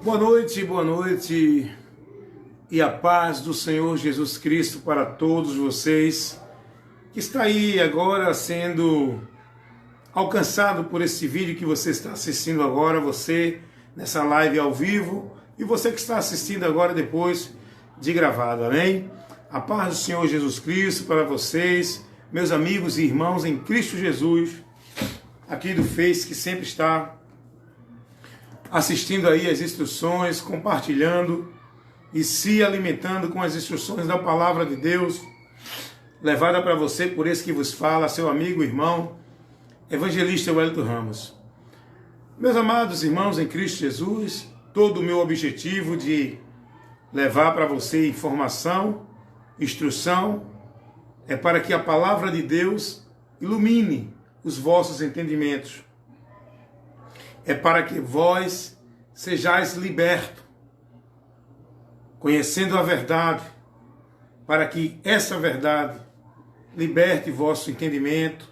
Boa noite e a paz do Senhor Jesus Cristo para todos vocês que está aí agora sendo alcançado por esse vídeo que você está assistindo agora, você nessa live ao vivo e você que está assistindo agora depois de gravado, amém? A paz do Senhor Jesus Cristo para vocês, meus amigos e irmãos em Cristo Jesus, aqui do Face que sempre está assistindo aí as instruções, compartilhando e se alimentando com as instruções da palavra de Deus, levada para você por esse que vos fala, seu amigo e irmão, evangelista Wellington Ramos. Meus amados irmãos em Cristo Jesus, todo o meu objetivo de levar para você informação, instrução, é para que a palavra de Deus ilumine os vossos entendimentos. É para que vós sejais libertos, conhecendo a verdade, para que essa verdade liberte vosso entendimento,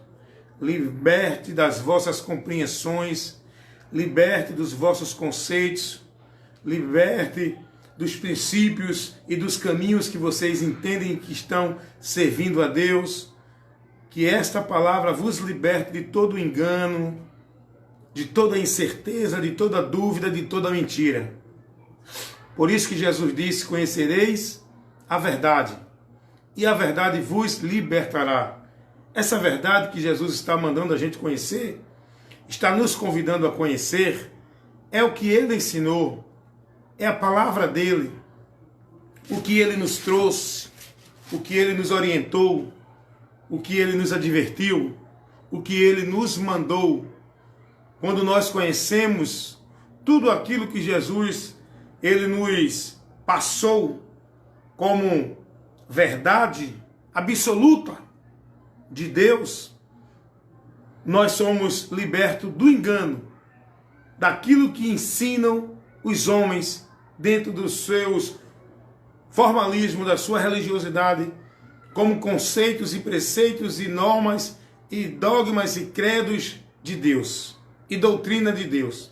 liberte das vossas compreensões, liberte dos vossos conceitos, liberte dos princípios e dos caminhos que vocês entendem que estão servindo a Deus, que esta palavra vos liberte de todo engano, de toda incerteza, de toda dúvida, de toda mentira. Por isso que Jesus disse: conhecereis a verdade, e a verdade vos libertará. Essa verdade que Jesus está mandando a gente conhecer, está nos convidando a conhecer, é o que Ele ensinou, é a palavra dEle, o que Ele nos trouxe, o que Ele nos orientou, o que Ele nos advertiu, o que Ele nos mandou. Quando nós conhecemos tudo aquilo que Jesus Ele nos passou como verdade absoluta de Deus, nós somos libertos do engano, daquilo que ensinam os homens dentro dos seus formalismos, da sua religiosidade, como conceitos e preceitos e normas e dogmas e credos de Deus e doutrina de Deus.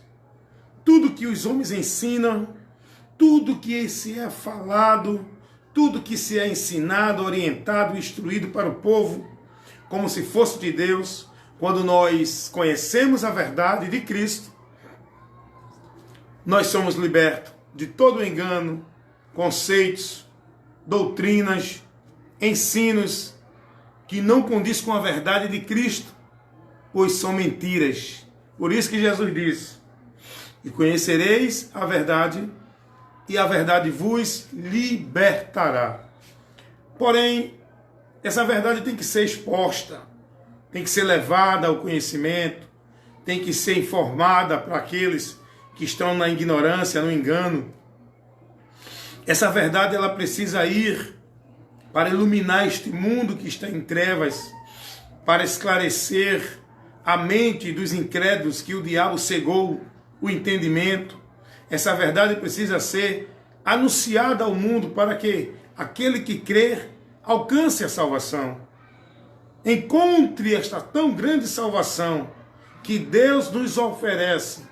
Tudo que os homens ensinam, tudo que se é falado, tudo que se é ensinado, orientado, instruído para o povo, como se fosse de Deus, quando nós conhecemos a verdade de Cristo, nós somos libertos de todo engano, conceitos, doutrinas, ensinos que não condiz com a verdade de Cristo, pois são mentiras. Por isso que Jesus disse: e conhecereis a verdade, e a verdade vos libertará. Porém, essa verdade tem que ser exposta, tem que ser levada ao conhecimento, tem que ser informada para aqueles que estão na ignorância, no engano. Essa verdade ela precisa ir para iluminar este mundo que está em trevas, para esclarecer a mente dos incrédulos que o diabo cegou o entendimento. Essa verdade precisa ser anunciada ao mundo para que aquele que crer alcance a salvação. Encontre esta tão grande salvação que Deus nos oferece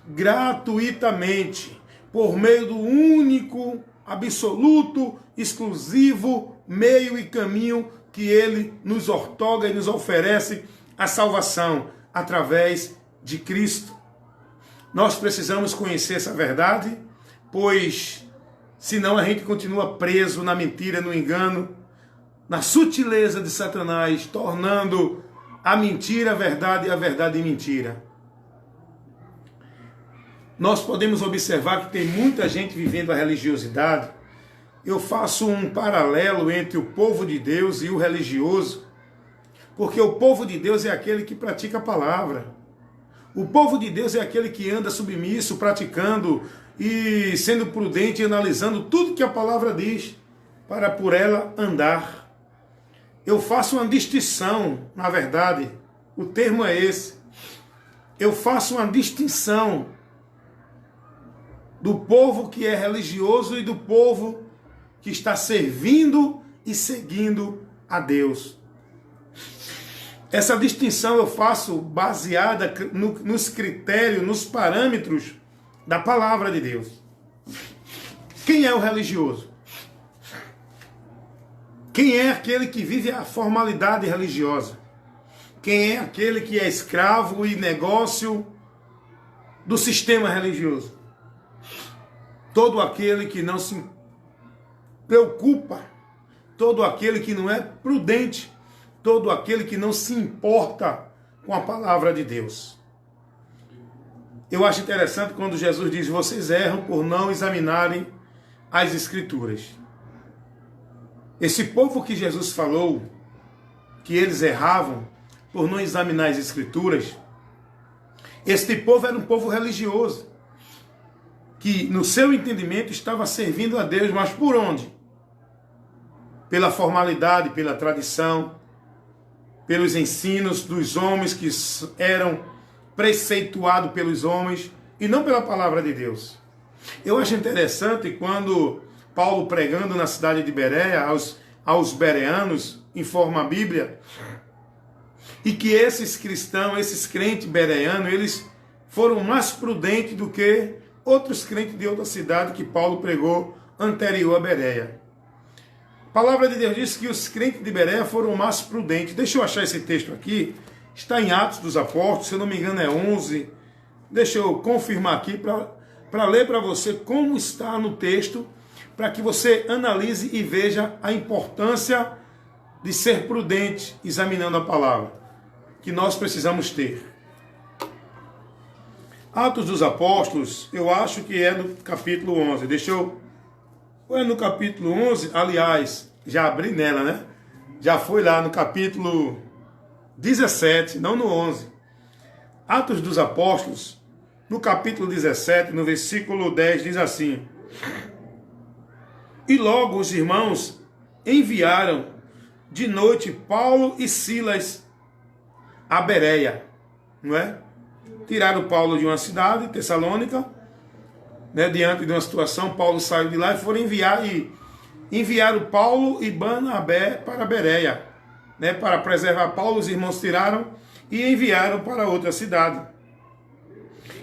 gratuitamente por meio do único, absoluto, exclusivo meio e caminho que Ele nos outorga e nos oferece, a salvação através de Cristo. Nós precisamos conhecer essa verdade, pois senão a gente continua preso na mentira, no engano, na sutileza de Satanás, tornando a mentira verdade e a verdade mentira. Nós podemos observar que tem muita gente vivendo a religiosidade. Eu faço um paralelo entre o povo de Deus e o religioso, porque o povo de Deus é aquele que pratica a palavra. O povo de Deus é aquele que anda submisso, praticando e sendo prudente e analisando tudo que a palavra diz, para por ela andar. Eu faço uma distinção, na verdade, o termo é esse. Eu faço uma distinção do povo que é religioso e do povo que está servindo e seguindo a Deus. Essa distinção eu faço baseada nos critérios, nos parâmetros da palavra de Deus. Quem é o religioso? Quem é aquele que vive a formalidade religiosa? Quem é aquele que é escravo e negócio do sistema religioso? Todo aquele que não se preocupa, todo aquele que não é prudente, todo aquele que não se importa com a palavra de Deus. Eu acho interessante quando Jesus diz: vocês erram por não examinarem as Escrituras. Esse povo que Jesus falou que eles erravam por não examinar as Escrituras, este povo era um povo religioso, que no seu entendimento estava servindo a Deus, mas por onde? Pela formalidade, pela tradição, pelos ensinos dos homens que eram preceituados pelos homens e não pela palavra de Deus. Eu acho interessante quando Paulo, pregando na cidade de Bereia, aos bereanos, informa a Bíblia, e que esses cristãos, esses crentes bereanos, eles foram mais prudentes do que outros crentes de outra cidade que Paulo pregou anterior a Bereia. A palavra de Deus diz que os crentes de Bereia foram mais prudentes. Deixa eu achar esse texto aqui. Está em Atos dos Apóstolos, se eu não me engano é 11. Deixa eu confirmar aqui para ler para você como está no texto, para que você analise e veja a importância de ser prudente examinando a palavra, que nós precisamos ter. Atos dos Apóstolos, eu acho que é no capítulo 11. Ou é no capítulo 11? Aliás, já abri nela, né? Já foi lá no capítulo 17, não no 11. Atos dos Apóstolos, no capítulo 17, no versículo 10, diz assim: e logo os irmãos enviaram de noite Paulo e Silas a Bereia, não é? Tiraram Paulo de uma cidade, Tessalônica, né, diante de uma situação. Paulo saiu de lá e foram enviaram Paulo e Barnabé para Bereia, né, para preservar Paulo. Os irmãos tiraram e enviaram para outra cidade.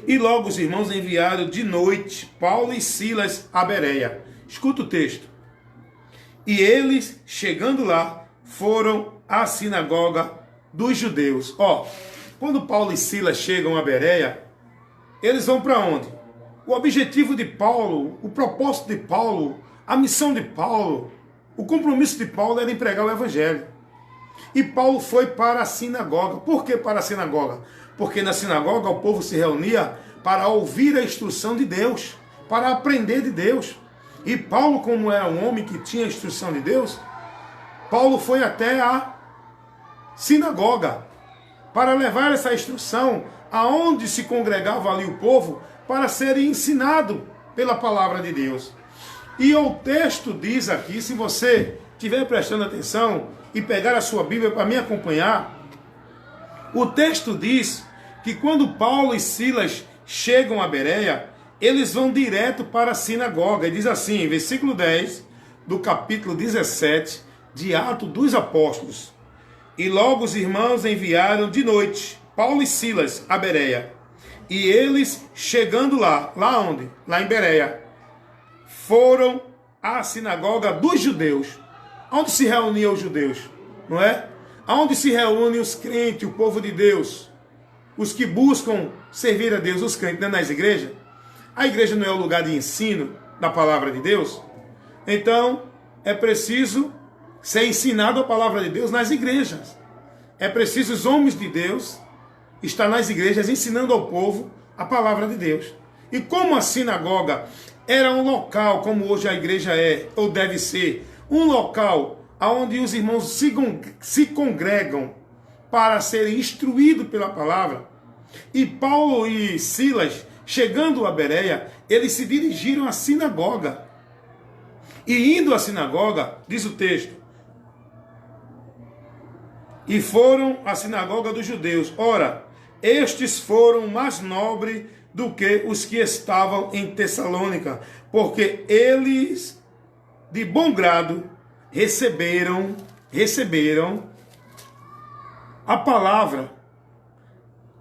E logo os irmãos enviaram de noite Paulo e Silas a Bereia. Escuta o texto. E eles, chegando lá, foram à sinagoga dos judeus. Quando Paulo e Silas chegam a Bereia, eles vão para onde? O objetivo de Paulo, o propósito de Paulo, a missão de Paulo, o compromisso de Paulo era pregar o evangelho. E Paulo foi para a sinagoga. Por que para a sinagoga? Porque na sinagoga o povo se reunia para ouvir a instrução de Deus, para aprender de Deus. E Paulo, como era um homem que tinha a instrução de Deus, Paulo foi até a sinagoga para levar essa instrução aonde se congregava ali o povo, para ser ensinado pela palavra de Deus. E o texto diz aqui, se você estiver prestando atenção e pegar a sua Bíblia para me acompanhar, o texto diz que quando Paulo e Silas chegam a Bereia, eles vão direto para a sinagoga. E diz assim, versículo 10 do capítulo 17 de Atos dos Apóstolos: e logo os irmãos enviaram de noite Paulo e Silas a Bereia. E eles, chegando lá onde? Lá em Bereia, foram à sinagoga dos judeus. Onde se reuniam os judeus? Não é? Aonde se reúnem os crentes, o povo de Deus, os que buscam servir a Deus, os crentes, não é nas igrejas? A igreja não é o lugar de ensino da palavra de Deus? Então, é preciso ser ensinado a palavra de Deus nas igrejas. É preciso os homens de Deus estar nas igrejas ensinando ao povo a palavra de Deus. E como a sinagoga era um local, como hoje a igreja é, ou deve ser, um local onde os irmãos se congregam para serem instruídos pela palavra, e Paulo e Silas, chegando a Bereia, eles se dirigiram à sinagoga. E indo à sinagoga, diz o texto, e foram à sinagoga dos judeus. Ora, estes foram mais nobres do que os que estavam em Tessalônica, porque eles de bom grado receberam a palavra,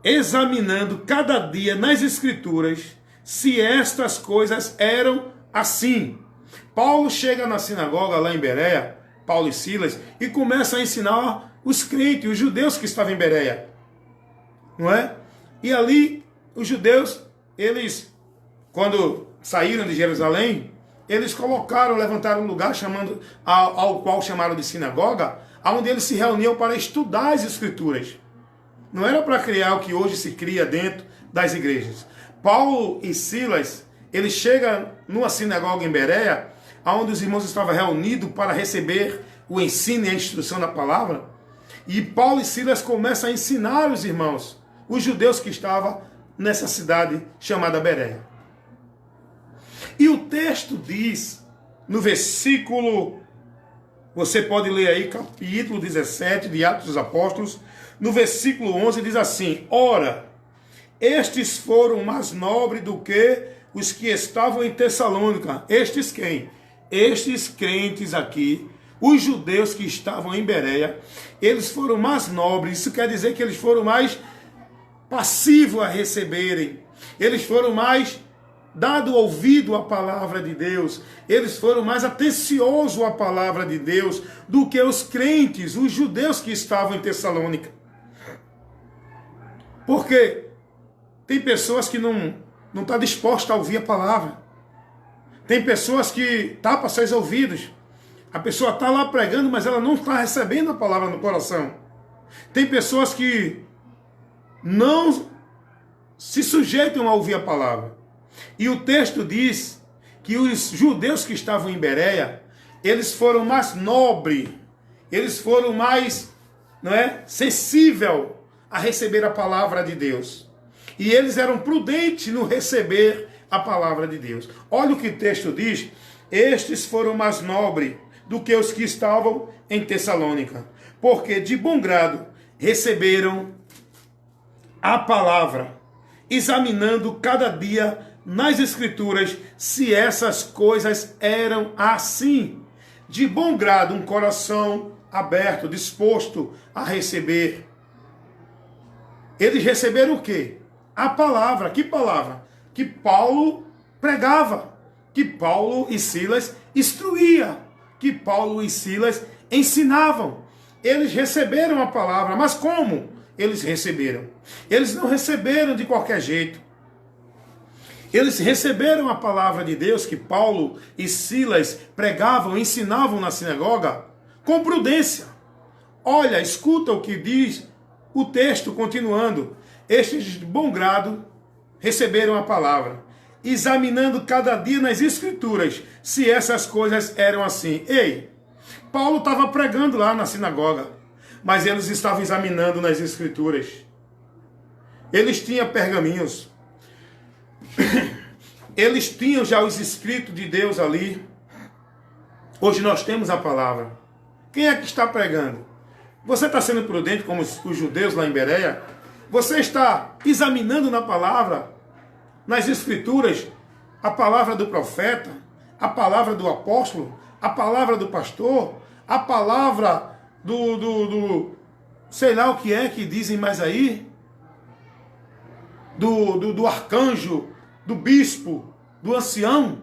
examinando cada dia nas Escrituras se estas coisas eram assim. Paulo chega na sinagoga lá em Bereia, Paulo e Silas, e começa a ensinar os crentes, os judeus que estavam em Bereia. Não é? E ali, os judeus, eles, quando saíram de Jerusalém, eles levantaram um lugar ao qual chamaram de sinagoga, onde eles se reuniam para estudar as Escrituras. Não era para criar o que hoje se cria dentro das igrejas. Paulo e Silas, eles chegam numa sinagoga em Bereia, onde os irmãos estavam reunidos para receber o ensino e a instrução da palavra. E Paulo e Silas começam a ensinar os irmãos, os judeus que estavam nessa cidade chamada Bereia. E o texto diz, no versículo, você pode ler aí, capítulo 17 de Atos dos Apóstolos, no versículo 11 diz assim: ora, estes foram mais nobres do que os que estavam em Tessalônica. Estes quem? Estes crentes aqui, os judeus que estavam em Bereia, eles foram mais nobres. Isso quer dizer que eles foram mais passivos a receberem. Eles foram mais dado ouvido à palavra de Deus, eles foram mais atenciosos à palavra de Deus do que os crentes, os judeus que estavam em Tessalônica. Porque tem pessoas que não estão dispostas a ouvir a palavra. Tem pessoas que tapam seus ouvidos. A pessoa está lá pregando, mas ela não está recebendo a palavra no coração. Tem pessoas que não se sujeitam a ouvir a palavra. E o texto diz que os judeus que estavam em Bereia, eles foram mais nobres, eles foram mais sensíveis a receber a palavra de Deus. E eles eram prudentes no receber a palavra de Deus. Olha o que o texto diz: estes foram mais nobres do que os que estavam em Tessalônica, porque de bom grado receberam a palavra, examinando cada dia nas Escrituras se essas coisas eram assim. De bom grado, um coração aberto, disposto a receber. Eles receberam o quê? A palavra. Que palavra? Que Paulo pregava, que Paulo e Silas instruía, que Paulo e Silas ensinavam. Eles receberam a palavra, mas como eles receberam? Eles não receberam de qualquer jeito. Eles receberam a palavra de Deus que Paulo e Silas pregavam, ensinavam na sinagoga, com prudência. Olha, escuta o que diz o texto continuando. Estes de bom grado receberam a palavra, examinando cada dia nas Escrituras se essas coisas eram assim. Ei, Paulo estava pregando lá na sinagoga, mas eles estavam examinando nas Escrituras. Eles tinham pergaminhos. Eles tinham já os escritos de Deus ali. Hoje nós temos a palavra. Quem é que está pregando? Você está sendo prudente como os judeus lá em Bereia? Você está examinando na palavra, nas Escrituras, a palavra do profeta, a palavra do apóstolo, a palavra do pastor, a palavra do sei lá o que é que dizem mais aí, do arcanjo, do bispo, do ancião,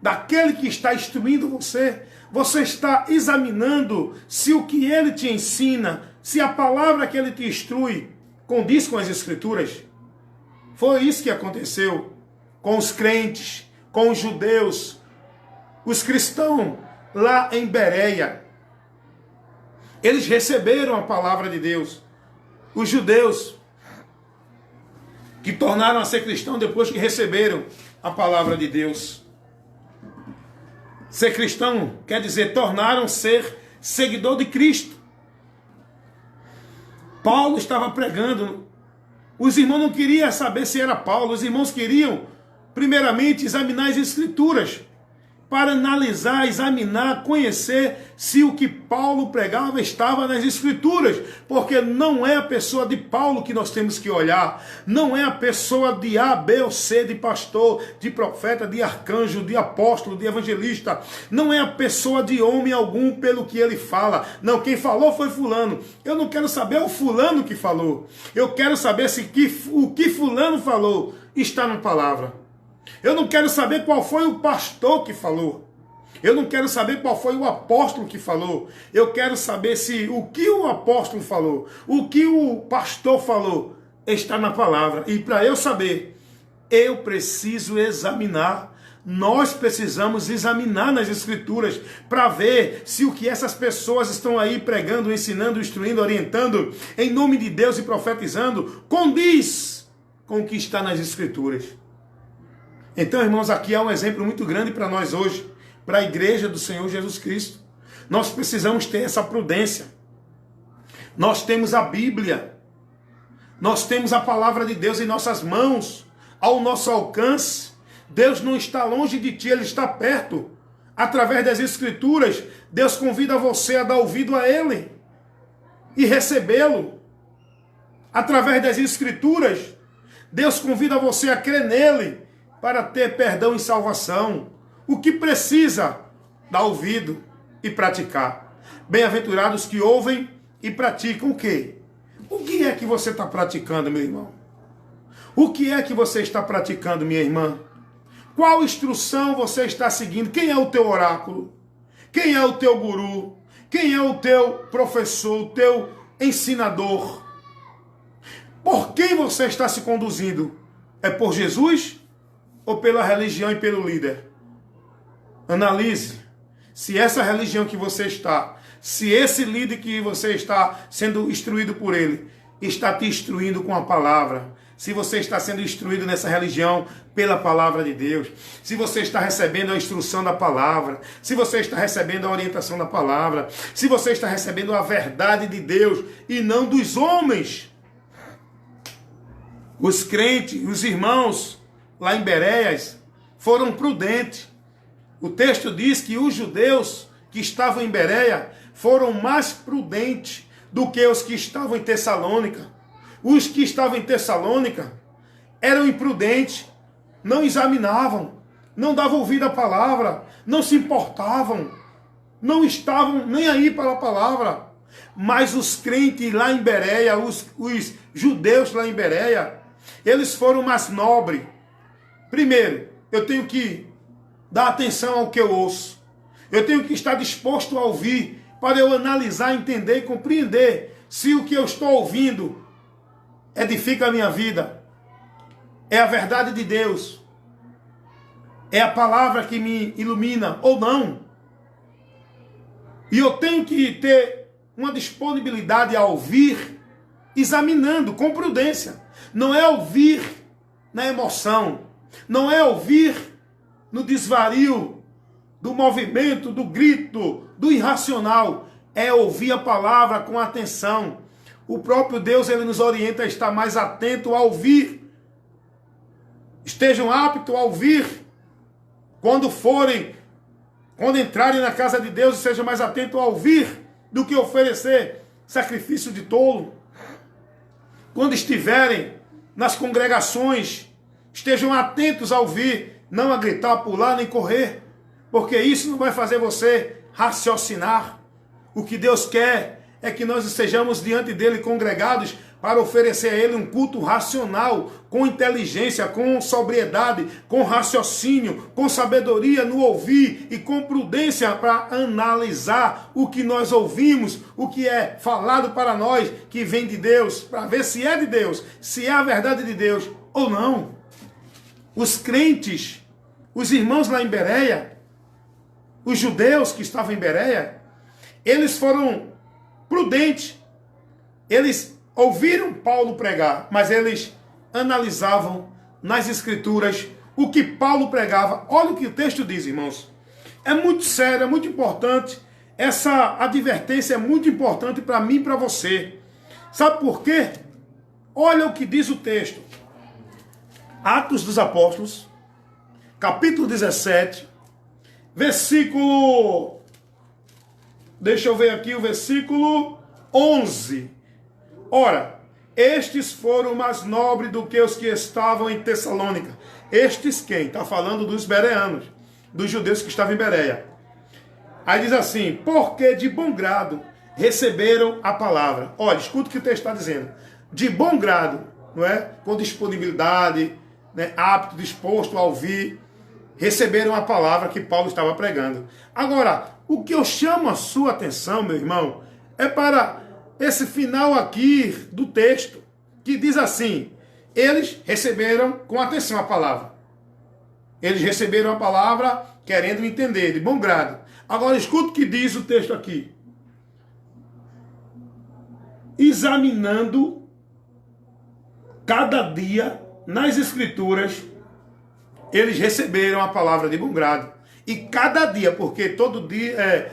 daquele que está instruindo você. Você está examinando se o que ele te ensina, se a palavra que ele te instrui condiz com as Escrituras. Foi isso que aconteceu com os crentes, com os judeus, os cristãos lá em Bereia. Eles receberam a palavra de Deus. Os judeus que tornaram a ser cristão depois que receberam a palavra de Deus. Ser cristão quer dizer tornaram ser seguidor de Cristo. Paulo estava pregando. Os irmãos não queriam saber se era Paulo. Os irmãos queriam, primeiramente, examinar as Escrituras, para analisar, examinar, conhecer se o que Paulo pregava estava nas Escrituras, porque não é a pessoa de Paulo que nós temos que olhar, não é a pessoa de A, B ou C, de pastor, de profeta, de arcanjo, de apóstolo, de evangelista, não é a pessoa de homem algum pelo que ele fala. Não, quem falou foi fulano. Eu não quero saber o fulano que falou, eu quero saber se o que fulano falou está na palavra. Eu não quero saber qual foi o pastor que falou. Eu não quero saber qual foi o apóstolo que falou. Eu quero saber se o que o apóstolo falou, o que o pastor falou, está na palavra. E para eu saber, eu preciso examinar. Nós precisamos examinar nas Escrituras para ver se o que essas pessoas estão aí pregando, ensinando, instruindo, orientando, em nome de Deus e profetizando, condiz com o que está nas Escrituras. Então, irmãos, aqui há um exemplo muito grande para nós hoje, para a igreja do Senhor Jesus Cristo. Nós precisamos ter essa prudência. Nós temos a Bíblia. Nós temos a palavra de Deus em nossas mãos, ao nosso alcance. Deus não está longe de ti, Ele está perto. Através das Escrituras, Deus convida você a dar ouvido a Ele e recebê-lo. Através das Escrituras, Deus convida você a crer nele para ter perdão e salvação. O que precisa? Dar ouvido e praticar. Bem-aventurados que ouvem e praticam o quê? O que é que você está praticando, meu irmão? O que é que você está praticando, minha irmã? Qual instrução você está seguindo? Quem é o teu oráculo? Quem é o teu guru? Quem é o teu professor, o teu ensinador? Por quem você está se conduzindo? É por Jesus ou pela religião e pelo líder? Analise se essa religião que você está, se esse líder que você está sendo instruído por ele, está te instruindo com a palavra. Se você está sendo instruído nessa religião pela palavra de Deus, se você está recebendo a instrução da palavra, se você está recebendo a orientação da palavra, se você está recebendo a verdade de Deus e não dos homens. Os crentes, os irmãos lá em Bereias foram prudentes. O texto diz que os judeus que estavam em Bereia foram mais prudentes do que os que estavam em Tessalônica. Os que estavam em Tessalônica eram imprudentes, não examinavam, não davam ouvido à palavra, não se importavam, não estavam nem aí para a palavra. Mas os crentes lá em Bereia, os judeus lá em Bereia, eles foram mais nobres. Primeiro, eu tenho que dar atenção ao que eu ouço. Eu tenho que estar disposto a ouvir para eu analisar, entender e compreender se o que eu estou ouvindo edifica a minha vida, é a verdade de Deus, é a palavra que me ilumina ou não. E eu tenho que ter uma disponibilidade a ouvir, examinando com prudência. Não é ouvir na emoção, não é ouvir no desvario, do movimento, do grito, do irracional. É ouvir a palavra com atenção. O próprio Deus, Ele nos orienta a estar mais atento a ouvir. Estejam aptos a ouvir. Quando entrarem na casa de Deus, sejam mais atentos a ouvir do que oferecer sacrifício de tolo. Quando estiverem nas congregações, estejam atentos a ouvir, não a gritar, pular, nem correr, porque isso não vai fazer você raciocinar. O que Deus quer é que nós estejamos diante dele congregados para oferecer a ele um culto racional, com inteligência, com sobriedade, com raciocínio, com sabedoria no ouvir e com prudência para analisar o que nós ouvimos, o que é falado para nós, que vem de Deus, para ver se é de Deus, se é a verdade de Deus ou não. Os crentes, os irmãos lá em Bereia, os judeus que estavam em Bereia, eles foram prudentes. Eles ouviram Paulo pregar, mas eles analisavam nas Escrituras o que Paulo pregava. Olha o que o texto diz, irmãos. É muito sério, é muito importante. Essa advertência é muito importante para mim e para você. Sabe por quê? Olha o que diz o texto. Atos dos Apóstolos, capítulo 17, versículo... Deixa eu ver aqui o versículo 11. Ora, estes foram mais nobres do que os que estavam em Tessalônica. Estes quem? Está falando dos bereanos, dos judeus que estavam em Bereia. Aí diz assim, porque de bom grado receberam a palavra. Olha, escuta o que o texto está dizendo. De bom grado, não é? Com disponibilidade, né? Apto, disposto a ouvir. receberam a palavra que Paulo estava pregando. Agora, o que eu chamo a sua atenção, meu irmão, é para esse final aqui do texto, que diz assim: eles receberam com atenção a palavra. Eles receberam a palavra querendo entender, de bom grado. Agora, escuta o que diz o texto aqui. Examinando cada dia nas Escrituras, eles receberam a palavra de bom grado. E cada dia, porque todo dia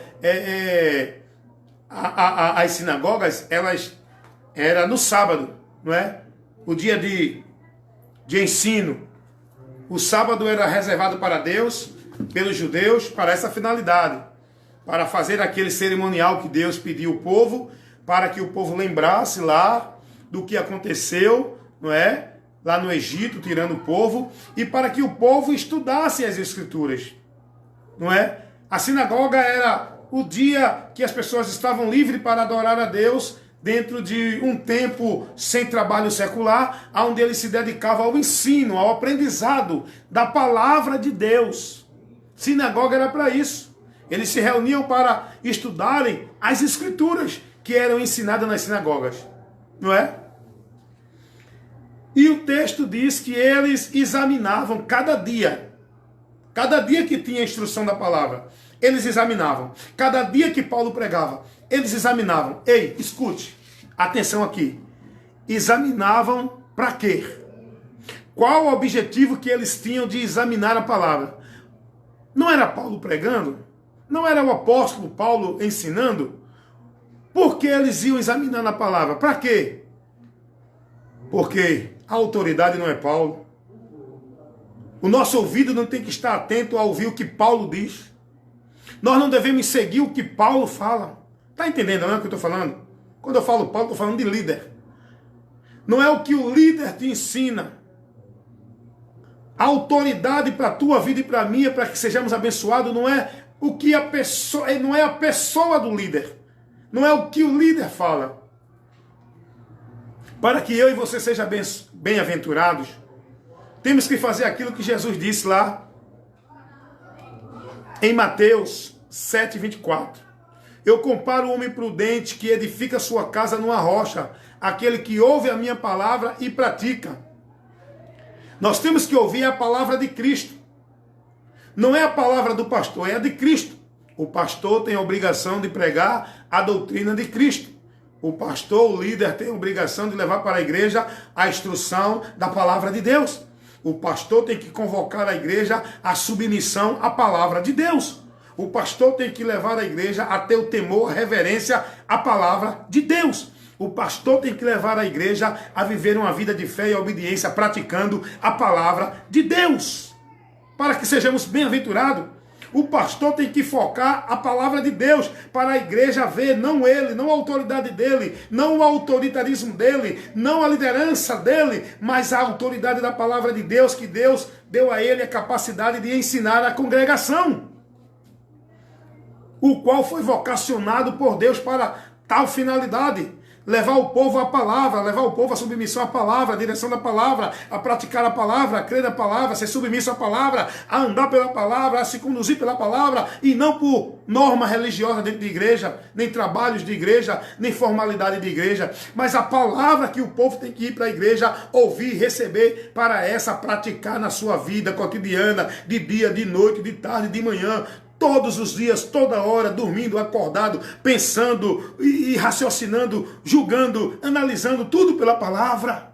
as sinagogas, elas era no sábado, não é? O dia de ensino. O sábado era reservado para Deus, pelos judeus, para essa finalidade. Para fazer aquele cerimonial que Deus pediu ao povo, para que o povo lembrasse lá do que aconteceu, não é? Lá no Egito, tirando o povo, e para que o povo estudasse as Escrituras, não é? A sinagoga era o dia que as pessoas estavam livres para adorar a Deus, dentro de um tempo sem trabalho secular, onde eles se dedicavam ao ensino, ao aprendizado da palavra de Deus. Sinagoga era para isso. Eles se reuniam para estudarem as Escrituras que eram ensinadas nas sinagogas, não é? E o texto diz que eles examinavam cada dia que tinha a instrução da palavra, eles examinavam. Cada dia que Paulo pregava, eles examinavam. Ei, escute, atenção aqui. Examinavam para quê? Qual o objetivo que eles tinham de examinar a palavra? Não era Paulo pregando? Não era o apóstolo Paulo ensinando? Por que eles iam examinando a palavra? Para quê? Porque a autoridade não é Paulo. O nosso ouvido não tem que estar atento a ouvir o que Paulo diz. Nós não devemos seguir o que Paulo fala. Está entendendo, não é o que eu estou falando? Quando eu falo Paulo, estou falando de líder. Não é o que o líder te ensina. A autoridade para a tua vida e para a minha, para que sejamos abençoados, não é o que a pessoa, não é a pessoa do líder. Não é o que o líder fala. Para que eu e você sejam bem-aventurados, temos que fazer aquilo que Jesus disse lá em Mateus 7:24. Eu comparo o homem prudente que edifica sua casa numa rocha, aquele que ouve a minha palavra e pratica. Nós temos que ouvir a palavra de Cristo. Não é a palavra do pastor, é a de Cristo. O pastor tem a obrigação de pregar a doutrina de Cristo. O pastor, o líder, tem a obrigação de levar para a igreja a instrução da palavra de Deus. O pastor tem que convocar a igreja à submissão à palavra de Deus. O pastor tem que levar a igreja a ter o temor, a reverência à palavra de Deus. O pastor tem que levar a igreja a viver uma vida de fé e obediência, praticando a palavra de Deus. Para que sejamos bem-aventurados. O pastor tem que focar a palavra de Deus para a igreja ver, não ele, não a autoridade dele, não o autoritarismo dele, não a liderança dele, mas a autoridade da palavra de Deus, que Deus deu a ele a capacidade de ensinar a congregação, o qual foi vocacionado por Deus para tal finalidade. Levar o povo à palavra, levar o povo à submissão à palavra, à direção da palavra, a praticar a palavra, a crer na palavra, a ser submisso à palavra, a andar pela palavra, a se conduzir pela palavra, e não por norma religiosa dentro de igreja, nem trabalhos de igreja, nem formalidade de igreja, mas a palavra que o povo tem que ir para a igreja, ouvir, receber, para essa praticar na sua vida cotidiana, de dia, de noite, de tarde, de manhã, todos os dias, toda hora, dormindo, acordado, pensando e raciocinando, julgando, analisando, tudo pela palavra.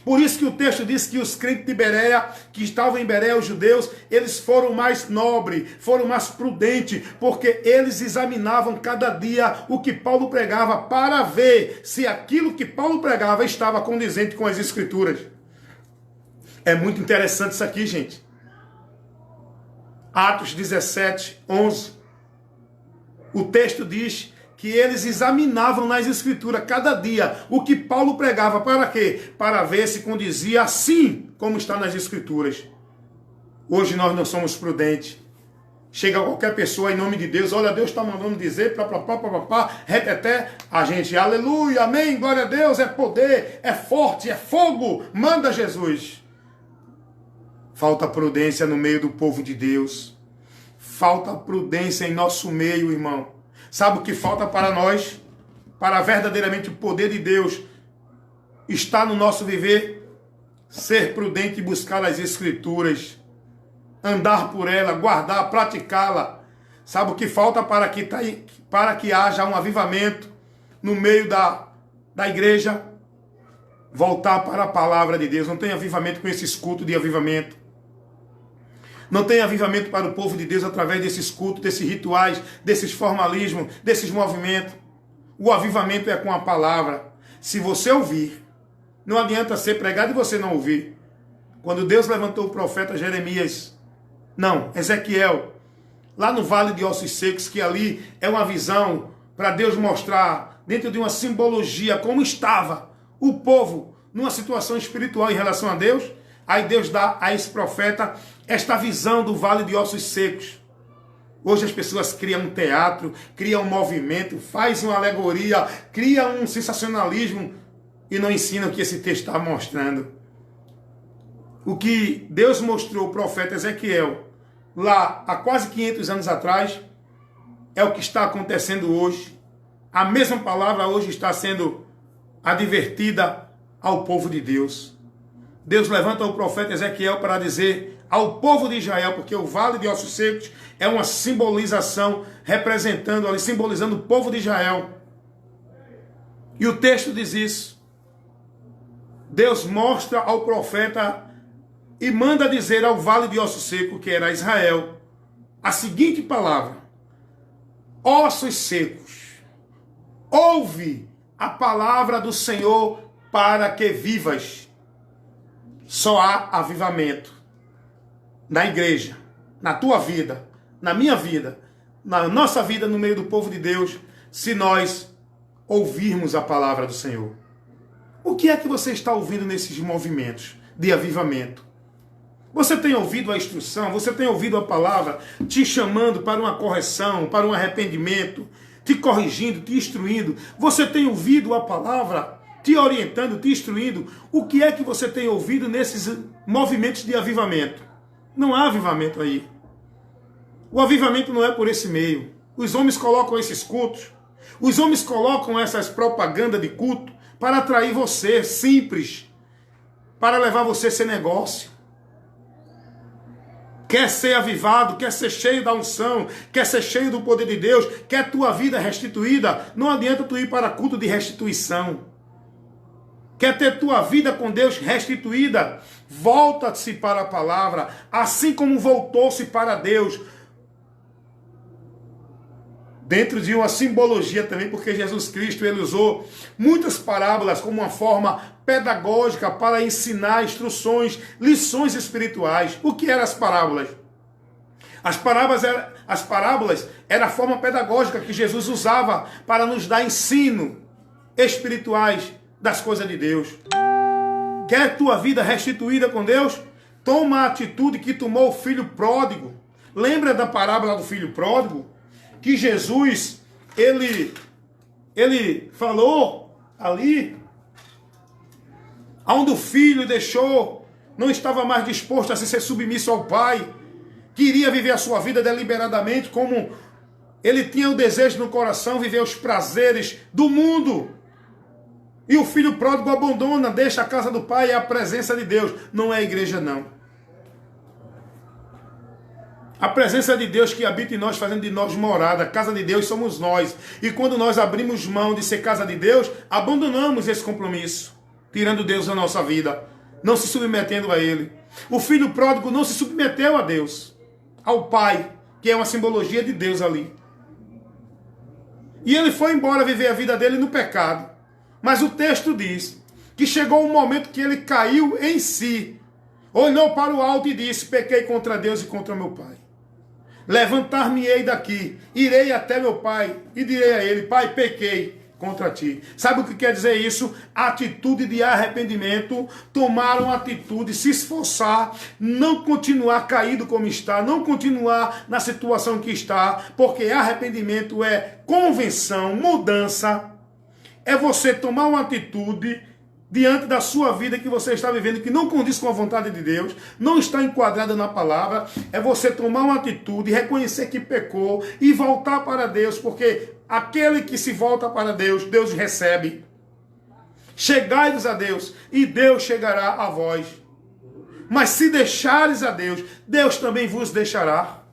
Por isso que o texto diz que os crentes de Bereia, que estavam em Bereia, os judeus, eles foram mais nobres, foram mais prudentes, porque eles examinavam cada dia o que Paulo pregava para ver se aquilo que Paulo pregava estava condizente com as Escrituras. É muito interessante isso aqui, gente. Atos 17:11. O texto diz que eles examinavam nas Escrituras cada dia o que Paulo pregava. Para quê? Para ver se condizia assim como está nas Escrituras. Hoje nós não somos prudentes. Chega qualquer pessoa em nome de Deus, olha, Deus está mandando dizer, reteté, a gente, aleluia, amém, glória a Deus, é poder, é forte, é fogo, manda Jesus. Falta prudência no meio do povo de Deus. Falta prudência em nosso meio, irmão. Sabe o que falta para nós? Para verdadeiramente o poder de Deus estar no nosso viver? Ser prudente e buscar as Escrituras. Andar por ela, guardar, praticá-la. Sabe o que falta para que haja um avivamento no meio da igreja? Voltar para a palavra de Deus. Não tem avivamento com esses cultos de avivamento. Não tem avivamento para o povo de Deus através desses cultos, desses rituais, desses formalismos, desses movimentos. O avivamento é com a palavra. Se você ouvir, não adianta ser pregado e você não ouvir. Quando Deus levantou o profeta Ezequiel, lá no Vale de Ossos Secos, que ali é uma visão para Deus mostrar, dentro de uma simbologia, como estava o povo numa situação espiritual em relação a Deus. Aí Deus dá a esse profeta esta visão do Vale de Ossos Secos. Hoje as pessoas criam um teatro, criam um movimento, fazem uma alegoria, criam um sensacionalismo e não ensinam o que esse texto está mostrando. O que Deus mostrou ao profeta Ezequiel lá há quase 500 anos atrás é o que está acontecendo hoje. A mesma palavra hoje está sendo advertida ao povo de Deus. Deus levanta o profeta Ezequiel para dizer ao povo de Israel, porque o Vale de Ossos Secos é uma simbolização, representando ali, simbolizando o povo de Israel. E o texto diz isso. Deus mostra ao profeta e manda dizer ao Vale de Ossos Secos, que era Israel, a seguinte palavra: ossos secos, ouve a palavra do Senhor para que vivas. Só há avivamento na igreja, na tua vida, na minha vida, na nossa vida no meio do povo de Deus, se nós ouvirmos a palavra do Senhor. O que é que você está ouvindo nesses movimentos de avivamento? Você tem ouvido a instrução? Você tem ouvido a palavra te chamando para uma correção, para um arrependimento, te corrigindo, te instruindo? Você tem ouvido a palavra te orientando, te instruindo? O que é que você tem ouvido nesses movimentos de avivamento? Não há avivamento aí. O avivamento não é por esse meio. Os homens colocam esses cultos, os homens colocam essas propagandas de culto para atrair você, simples, para levar você a ser negócio. Quer ser avivado, quer ser cheio da unção, quer ser cheio do poder de Deus, quer tua vida restituída, não adianta tu ir para culto de restituição. Quer ter tua vida com Deus restituída? Volta-se para a palavra, assim como voltou-se para Deus. Dentro de uma simbologia também, porque Jesus Cristo ele usou muitas parábolas como uma forma pedagógica para ensinar instruções, lições espirituais. O que eram as parábolas? As parábolas eram a forma pedagógica que Jesus usava para nos dar ensino espirituais das coisas de Deus. Quer tua vida restituída com Deus? Toma a atitude que tomou o filho pródigo. Lembra da parábola do filho pródigo? Que Jesus, ele falou ali, onde o filho deixou, não estava mais disposto a ser submisso ao pai, queria viver a sua vida deliberadamente, como ele tinha o desejo no coração, viver os prazeres do mundo. E o filho pródigo abandona, deixa a casa do pai e a presença de Deus. Não é a igreja, não. A presença de Deus que habita em nós, fazendo de nós morada. A casa de Deus somos nós. E quando nós abrimos mão de ser casa de Deus, abandonamos esse compromisso, tirando Deus da nossa vida, não se submetendo a Ele. O filho pródigo não se submeteu a Deus, ao pai, que é uma simbologia de Deus ali. E ele foi embora viver a vida dele no pecado. Mas o texto diz que chegou um momento que ele caiu em si, olhou para o alto e disse: pequei contra Deus e contra meu pai. Levantar-me-ei daqui, irei até meu pai e direi a ele: pai, pequei contra ti. Sabe o que quer dizer isso? Atitude de arrependimento, tomar uma atitude, se esforçar, não continuar caído como está, não continuar na situação que está, porque arrependimento é convenção, mudança. É você tomar uma atitude diante da sua vida que você está vivendo, que não condiz com a vontade de Deus, não está enquadrada na palavra, é você tomar uma atitude, reconhecer que pecou e voltar para Deus, porque aquele que se volta para Deus, Deus recebe. Chegai-vos a Deus, e Deus chegará a vós. Mas se deixares a Deus, Deus também vos deixará.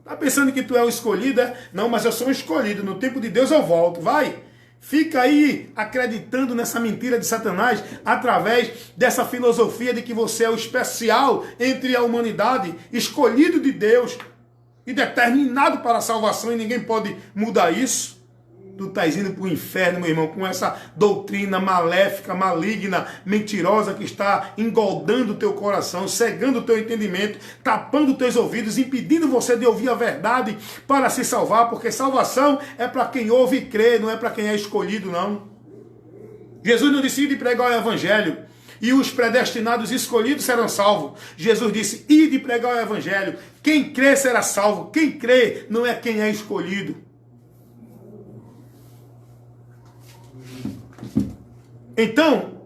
Está pensando que tu é o escolhido? Não, mas eu sou um escolhido. No tempo de Deus eu volto. Vai. Fica aí acreditando nessa mentira de Satanás através dessa filosofia de que você é o especial entre a humanidade, escolhido de Deus e determinado para a salvação, e ninguém pode mudar isso. Tu estás indo para o inferno, meu irmão, com essa doutrina maléfica, maligna, mentirosa que está engordando o teu coração, cegando o teu entendimento, tapando os teus ouvidos, impedindo você de ouvir a verdade para se salvar, porque salvação é para quem ouve e crê, não é para quem é escolhido, não. Jesus não disse de pregar o evangelho e os predestinados escolhidos serão salvos. Jesus disse, ide pregar o evangelho. Quem crê será salvo. Quem crê não é quem é escolhido. Então,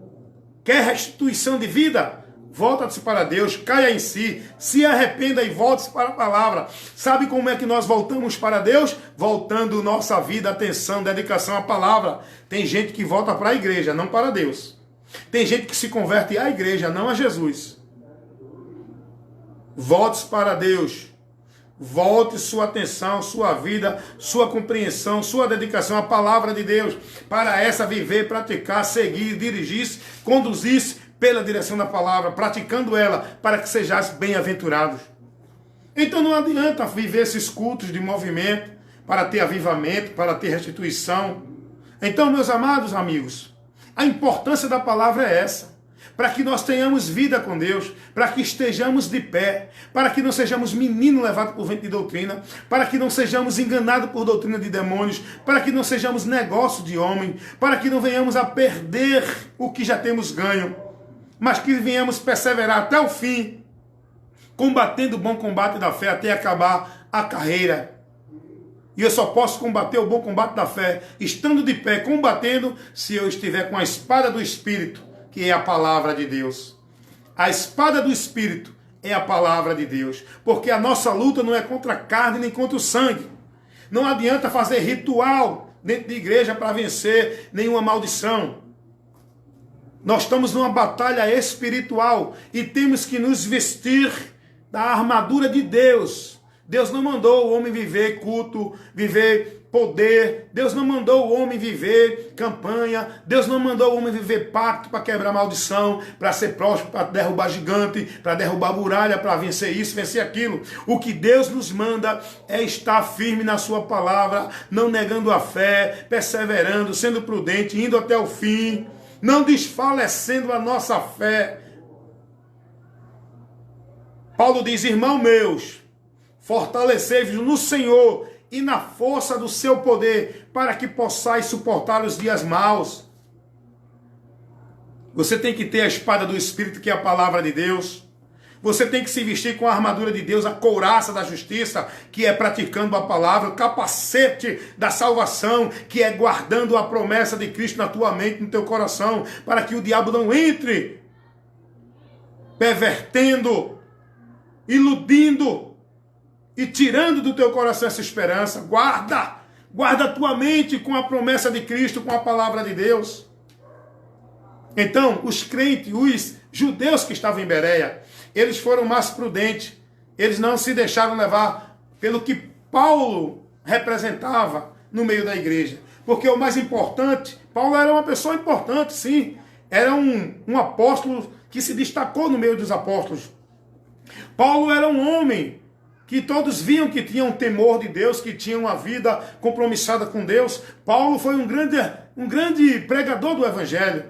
quer restituição de vida? Volta-se para Deus, caia em si, se arrependa e volte-se para a palavra. Sabe como é que nós voltamos para Deus? Voltando nossa vida, atenção, dedicação à palavra. Tem gente que volta para a igreja, não para Deus. Tem gente que se converte à igreja, não a Jesus. Volte-se para Deus. Volte sua atenção, sua vida, sua compreensão, sua dedicação à palavra de Deus, para essa viver, praticar, seguir, dirigir-se, conduzir-se pela direção da palavra, praticando ela, para que sejais bem-aventurados. Então não adianta viver esses cultos de movimento, para ter avivamento, para ter restituição. Então, meus amados amigos, a importância da palavra é essa. Para que nós tenhamos vida com Deus, para que estejamos de pé, para que não sejamos meninos levados por vento de doutrina, para que não sejamos enganados por doutrina de demônios, para que não sejamos negócio de homem, para que não venhamos a perder o que já temos ganho, mas que venhamos perseverar até o fim, combatendo o bom combate da fé até acabar a carreira. E eu só posso combater o bom combate da fé, estando de pé, combatendo, se eu estiver com a espada do Espírito, que é a palavra de Deus. A espada do Espírito é a palavra de Deus. Porque a nossa luta não é contra a carne nem contra o sangue. Não adianta fazer ritual dentro de igreja para vencer nenhuma maldição. Nós estamos numa batalha espiritual e temos que nos vestir da armadura de Deus. Deus não mandou o homem viver culto, viver poder. Deus não mandou o homem viver campanha. Deus não mandou o homem viver pacto para quebrar maldição, para ser próspero, para derrubar gigante, para derrubar muralha, para vencer isso, vencer aquilo. O que Deus nos manda é estar firme na sua palavra, não negando a fé, perseverando, sendo prudente, indo até o fim, não desfalecendo a nossa fé. Paulo diz, irmãos meus, fortalecei-vos no Senhor e na força do seu poder, para que possais suportar os dias maus. Você tem que ter a espada do Espírito, que é a palavra de Deus. Você tem que se vestir com a armadura de Deus, a couraça da justiça, que é praticando a palavra, o capacete da salvação, que é guardando a promessa de Cristo na tua mente, no teu coração, para que o diabo não entre pervertendo, iludindo e tirando do teu coração essa esperança. Guarda a tua mente com a promessa de Cristo, com a palavra de Deus. Então, os crentes, os judeus que estavam em Bereia, eles foram mais prudentes. Eles não se deixaram levar pelo que Paulo representava no meio da igreja. Porque o mais importante, Paulo era uma pessoa importante, sim. Era um apóstolo que se destacou no meio dos apóstolos. Paulo era um homem que todos viam que tinha um temor de Deus, que tinha uma vida compromissada com Deus. Paulo foi um grande pregador do Evangelho.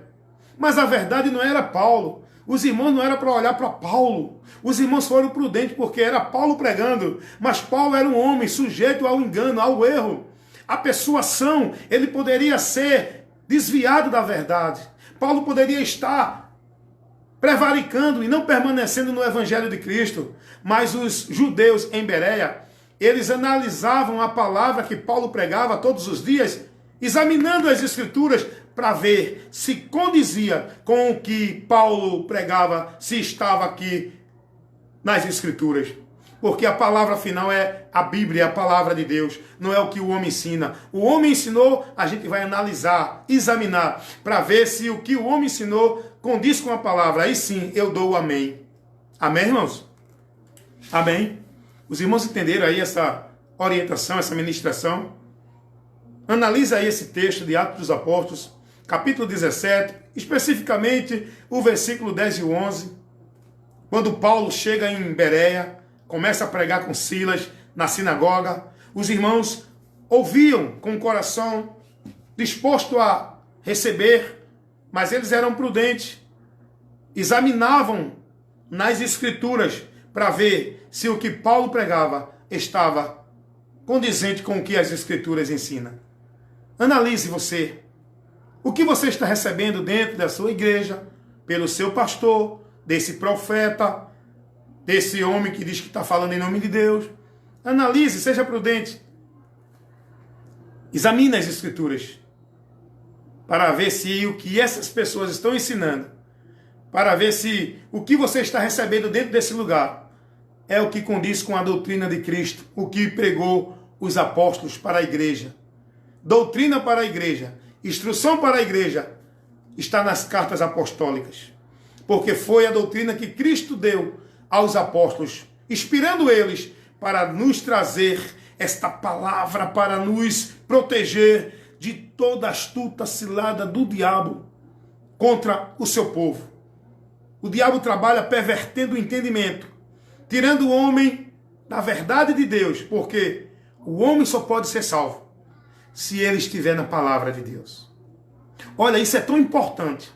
Mas a verdade não era Paulo. Os irmãos não eram para olhar para Paulo. Os irmãos foram prudentes porque era Paulo pregando. Mas Paulo era um homem sujeito ao engano, ao erro. A persuasão, ele poderia ser desviado da verdade. Paulo poderia estar prevaricando e não permanecendo no Evangelho de Cristo. Mas os judeus em Bereia, eles analisavam a palavra que Paulo pregava todos os dias, examinando as Escrituras para ver se condizia com o que Paulo pregava, se estava aqui nas Escrituras. Porque a palavra final é a Bíblia, é a palavra de Deus, não é o que o homem ensina. O homem ensinou, a gente vai analisar, examinar, para ver se o que o homem ensinou condiz com a palavra. Aí sim, eu dou o amém. Amém, irmãos? Amém? Os irmãos entenderam aí essa orientação, essa ministração? Analisa aí esse texto de Atos dos Apóstolos, capítulo 17, especificamente o versículo 10 e 11, quando Paulo chega em Bereia, começa a pregar com Silas na sinagoga. Os irmãos ouviam com o coração disposto a receber, mas eles eram prudentes. Examinavam nas Escrituras para ver se o que Paulo pregava estava condizente com o que as Escrituras ensinam. Analise você. O que você está recebendo dentro da sua igreja, pelo seu pastor, desse profeta, desse homem que diz que está falando em nome de Deus. Analise, seja prudente. Examine as Escrituras para ver se o que essas pessoas estão ensinando, para ver se o que você está recebendo dentro desse lugar é o que condiz com a doutrina de Cristo, o que pregou os apóstolos para a igreja. Doutrina para a igreja, instrução para a igreja, está nas cartas apostólicas, porque foi a doutrina que Cristo deu aos apóstolos, inspirando eles para nos trazer esta palavra, para nos proteger de toda astuta cilada do diabo contra o seu povo. O diabo trabalha pervertendo o entendimento, tirando o homem da verdade de Deus, porque o homem só pode ser salvo se ele estiver na palavra de Deus. Olha, isso é tão importante.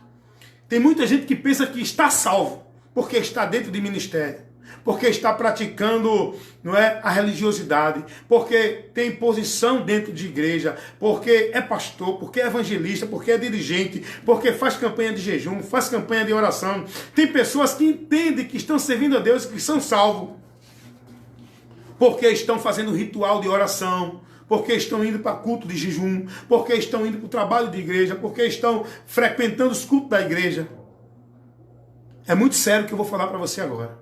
Tem muita gente que pensa que está salvo porque está dentro de ministério, porque está praticando, não é, a religiosidade, porque tem posição dentro de igreja, porque é pastor, porque é evangelista, porque é dirigente, porque faz campanha de jejum, faz campanha de oração. Tem pessoas que entendem que estão servindo a Deus e que são salvos, porque estão fazendo ritual de oração, porque estão indo para culto de jejum, porque estão indo para o trabalho de igreja, porque estão frequentando os cultos da igreja. É muito sério o que eu vou falar para você agora.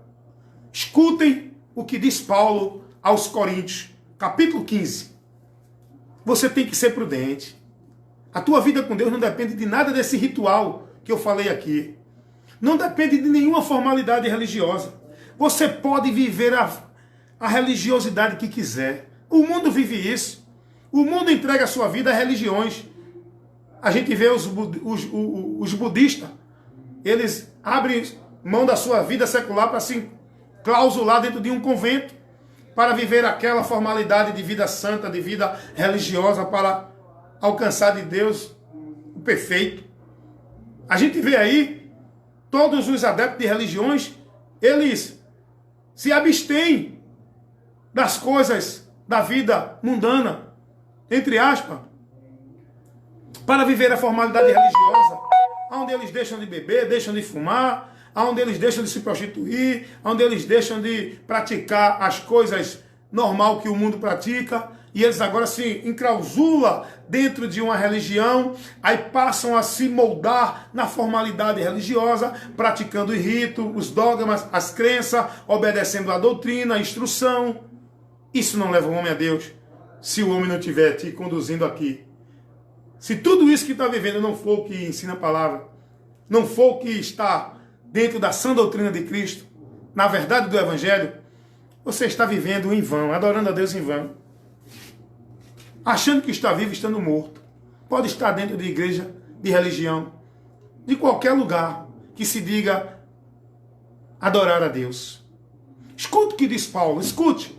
Escutem o que diz Paulo aos Coríntios, capítulo 15. Você tem que ser prudente. A tua vida com Deus não depende de nada desse ritual que eu falei aqui. Não depende de nenhuma formalidade religiosa. Você pode viver a religiosidade que quiser. O mundo vive isso. O mundo entrega a sua vida a religiões. A gente vê os budistas. Eles abrem mão da sua vida secular para se clausular dentro de um convento, para viver aquela formalidade de vida santa, de vida religiosa, para alcançar de Deus o perfeito. A gente vê aí todos os adeptos de religiões, eles se abstêm das coisas da vida mundana, entre aspas, para viver a formalidade religiosa, onde eles deixam de beber, deixam de fumar, onde eles deixam de se prostituir, onde eles deixam de praticar as coisas normal que o mundo pratica, e eles agora se enclausulam dentro de uma religião, aí passam a se moldar na formalidade religiosa, praticando o rito, os dogmas, as crenças, obedecendo a doutrina, a instrução. Isso não leva o homem a Deus, se o homem não estiver te conduzindo aqui. Se tudo isso que está vivendo não for o que ensina a palavra, não for o que está dentro da sã doutrina de Cristo, na verdade do Evangelho, você está vivendo em vão, adorando a Deus em vão. Achando que está vivo, estando morto. Pode estar dentro de igreja, de religião, de qualquer lugar que se diga adorar a Deus. Escute o que diz Paulo, escute.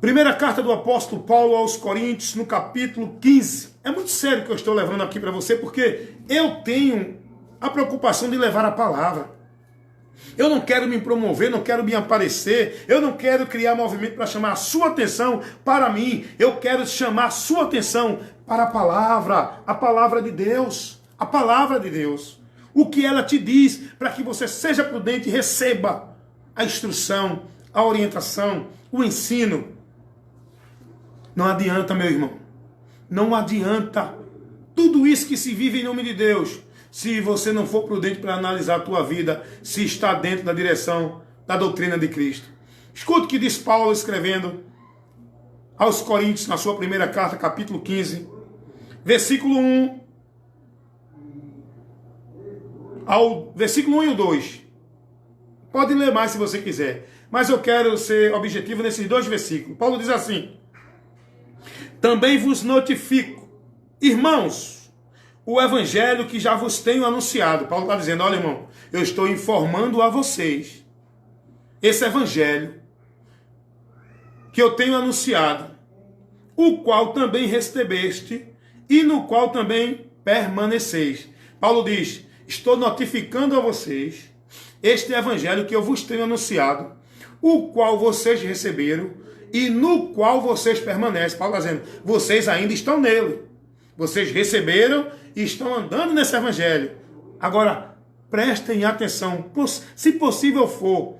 Primeira carta do apóstolo Paulo aos Coríntios, no capítulo 15. É muito sério que eu estou levando aqui para você, porque eu tenho a preocupação de levar a palavra. Eu não quero me promover, não quero me aparecer, eu não quero criar movimento para chamar a sua atenção para mim. Eu quero chamar a sua atenção para a palavra de Deus, a palavra de Deus. O que ela te diz para que você seja prudente e receba a instrução, a orientação, o ensino. Não adianta, meu irmão. Não adianta Tudo isso que se vive em nome de Deus, se você não for prudente para analisar a tua vida, se está dentro da direção da doutrina de Cristo. Escuta o que diz Paulo escrevendo aos Coríntios, na sua primeira carta, capítulo 15, versículo 1 ao versículo 1 e o 2. Pode ler mais se você quiser, mas eu quero ser objetivo nesses dois versículos. Paulo diz assim: também vos notifico, irmãos, o evangelho que já vos tenho anunciado. Paulo está dizendo, olha, irmão, eu estou informando a vocês esse evangelho que eu tenho anunciado, o qual também recebeste e no qual também permaneceis. Paulo diz, estou notificando a vocês este evangelho que eu vos tenho anunciado, o qual vocês receberam e no qual vocês permanecem. Paulo está dizendo, vocês ainda estão nele. Vocês receberam e estão andando nesse evangelho. Agora, prestem atenção. Se possível for,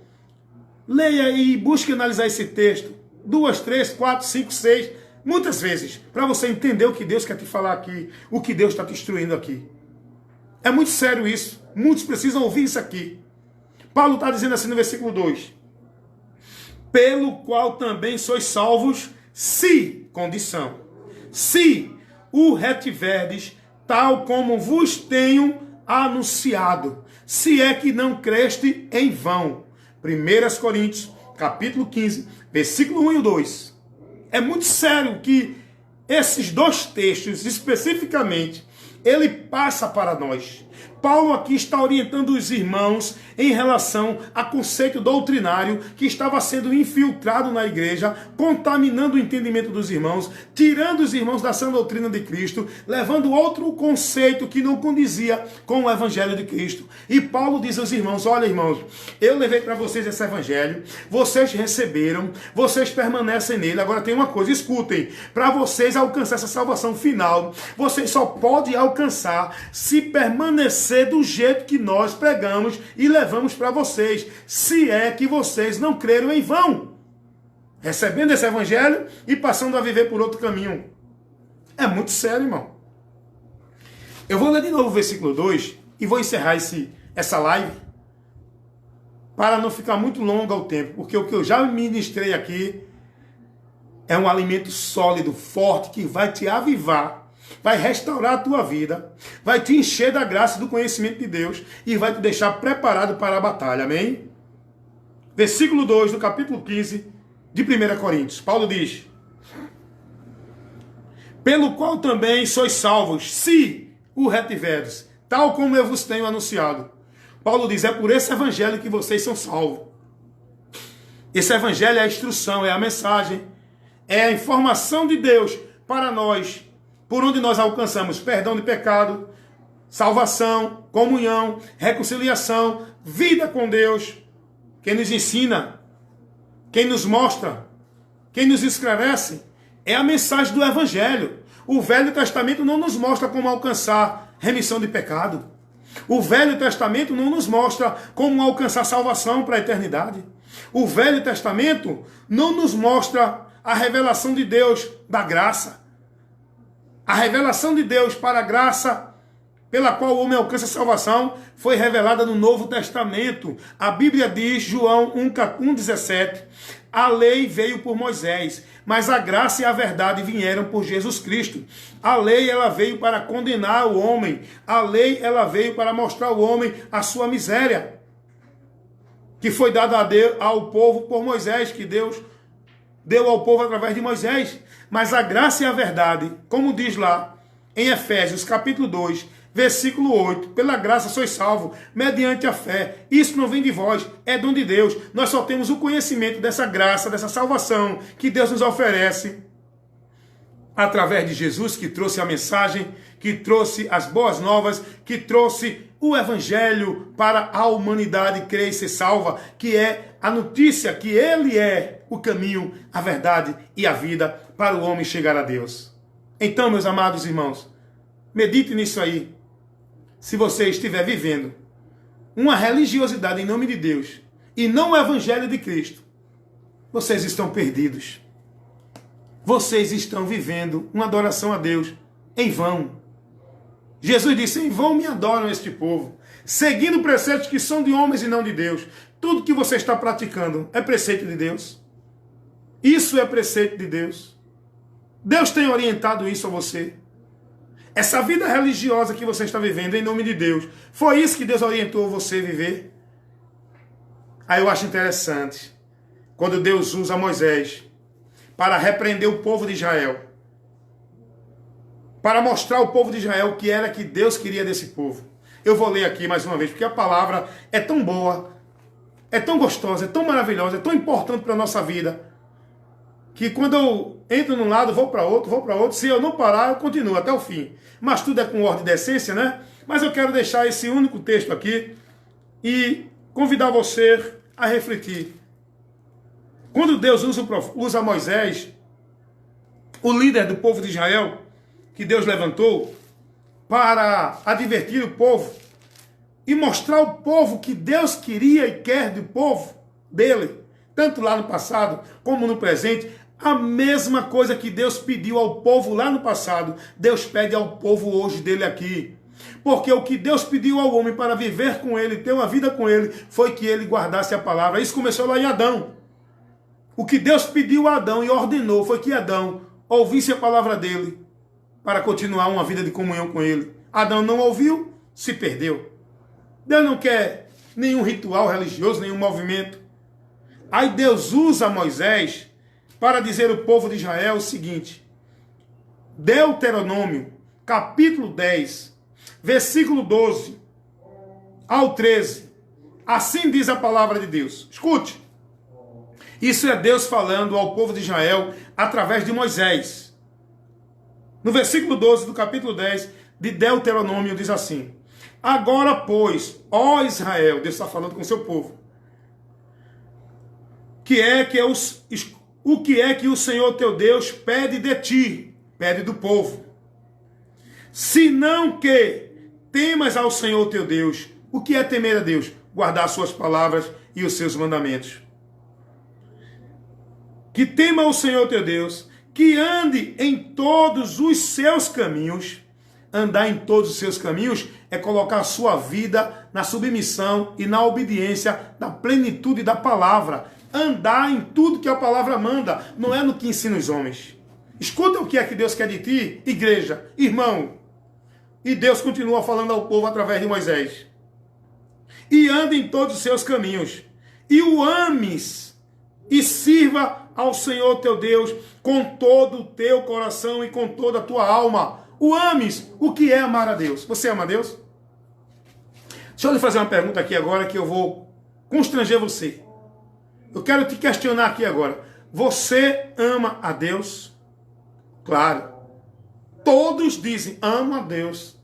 leia e busque analisar esse texto 2, 3, 4, 5, 6, muitas vezes, para você entender o que Deus quer te falar aqui, o que Deus está te instruindo aqui. É muito sério isso. Muitos precisam ouvir isso aqui. Paulo está dizendo assim no versículo 2. Pelo qual também sois salvos, se, condição, se o retiverdes, tal como vos tenho anunciado, se é que não creste em vão. 1 Coríntios, capítulo 15, versículo 1 e 2. É muito sério que esses dois textos, especificamente, ele passa para nós. Paulo aqui está orientando os irmãos em relação a conceito doutrinário que estava sendo infiltrado na igreja, contaminando o entendimento dos irmãos, tirando os irmãos da sã doutrina de Cristo, levando outro conceito que não condizia com o evangelho de Cristo. E Paulo diz aos irmãos, olha irmãos, eu levei para vocês esse evangelho, vocês receberam, vocês permanecem nele. Agora tem uma coisa, escutem, para vocês alcançar essa salvação final, vocês só podem alcançar se permanecer do jeito que nós pregamos e levamos para vocês, se é que vocês não creram em vão, recebendo esse evangelho e passando a viver por outro caminho. É muito sério, irmão. Eu vou ler de novo o versículo 2 e vou encerrar essa live para não ficar muito longo ao tempo, porque o que eu já ministrei aqui é um alimento sólido, forte, que vai te avivar, vai restaurar a tua vida, vai te encher da graça e do conhecimento de Deus e vai te deixar preparado para a batalha, amém? Versículo 2 do capítulo 15 de 1 Coríntios, Paulo diz, pelo qual também sois salvos, se o retiverdes, tal como eu vos tenho anunciado. Paulo diz, é por esse evangelho que vocês são salvos. Esse evangelho é a instrução, é a mensagem, é a informação de Deus para nós, por onde nós alcançamos perdão de pecado, salvação, comunhão, reconciliação, vida com Deus. Quem nos ensina, quem nos mostra, quem nos esclarece, é a mensagem do Evangelho. O Velho Testamento não nos mostra como alcançar remissão de pecado. O Velho Testamento não nos mostra como alcançar salvação para a eternidade. O Velho Testamento não nos mostra a revelação de Deus da graça. A revelação de Deus para a graça pela qual o homem alcança a salvação foi revelada no Novo Testamento. A Bíblia diz, João 1,17, a lei veio por Moisés, mas a graça e a verdade vieram por Jesus Cristo. A lei ela veio para condenar o homem. A lei ela veio para mostrar ao homem a sua miséria, que foi dada ao povo por Moisés, que Deus deu ao povo através de Moisés. Mas a graça e a verdade, como diz lá em Efésios capítulo 2, versículo 8, pela graça sois salvos, mediante a fé. Isso não vem de vós, é dom de Deus. Nós só temos o conhecimento dessa graça, dessa salvação que Deus nos oferece através de Jesus, que trouxe a mensagem, que trouxe as boas novas, que trouxe o evangelho para a humanidade crer e ser salva, que é a notícia que ele é o caminho, a verdade e a vida para o homem chegar a Deus. Então, meus amados irmãos, medite nisso aí. Se você estiver vivendo uma religiosidade em nome de Deus e não o evangelho de Cristo, vocês estão perdidos. Vocês estão vivendo uma adoração a Deus em vão. Jesus disse, em vão me adoram este povo, seguindo preceitos que são de homens e não de Deus. Tudo que você está praticando é preceito de Deus? Isso é preceito de Deus? Deus tem orientado isso a você? Essa vida religiosa que você está vivendo em nome de Deus, foi isso que Deus orientou você a viver? Aí eu acho interessante, quando Deus usa Moisés para repreender o povo de Israel, para mostrar ao povo de Israel o que era que Deus queria desse povo. Eu vou ler aqui mais uma vez, porque a palavra é tão boa, é tão gostosa, é tão maravilhosa, é tão importante para a nossa vida, que quando eu entro num lado, vou para outro, se eu não parar, eu continuo até o fim. Mas tudo é com ordem e decência, né? Mas eu quero deixar esse único texto aqui e convidar você a refletir. Quando Deus usa Moisés, o líder do povo de Israel, que Deus levantou para advertir o povo e mostrar ao povo que Deus queria e quer do povo dele, tanto lá no passado como no presente, a mesma coisa que Deus pediu ao povo lá no passado, Deus pede ao povo hoje dele aqui. Porque o que Deus pediu ao homem para viver com ele, ter uma vida com ele, foi que ele guardasse a palavra. Isso começou lá em Adão. O que Deus pediu a Adão e ordenou foi que Adão ouvisse a palavra dele para continuar uma vida de comunhão com ele. Adão não ouviu, se perdeu. Deus não quer nenhum ritual religioso, nenhum movimento. Aí Deus usa Moisés para dizer ao povo de Israel o seguinte: Deuteronômio, capítulo 10, versículo 12 ao 13. Assim diz a palavra de Deus. Escute. Isso é Deus falando ao povo de Israel através de Moisés. No versículo 12 do capítulo 10 de Deuteronômio diz assim: agora, pois, ó Israel, Deus está falando com o seu povo, o que é que o Senhor teu Deus pede de ti, pede do povo, senão que temas ao Senhor teu Deus. O que é temer a Deus? Guardar as suas palavras e os seus mandamentos. Que tema o Senhor teu Deus, que ande em todos os seus caminhos. Andar em todos os seus caminhos é colocar a sua vida na submissão e na obediência da plenitude da palavra. Andar em tudo que a palavra manda, não é no que ensina os homens. Escuta o que é que Deus quer de ti, igreja, irmão. E Deus continua falando ao povo através de Moisés. E ande em todos os seus caminhos, e o ames, e sirva ao Senhor teu Deus com todo o teu coração e com toda a tua alma. O ames. O que é amar a Deus? Você ama a Deus? Deixa eu lhe fazer uma pergunta aqui agora que eu vou constranger você. Eu quero te questionar aqui agora. Você ama a Deus? Claro. Todos dizem, amo a Deus.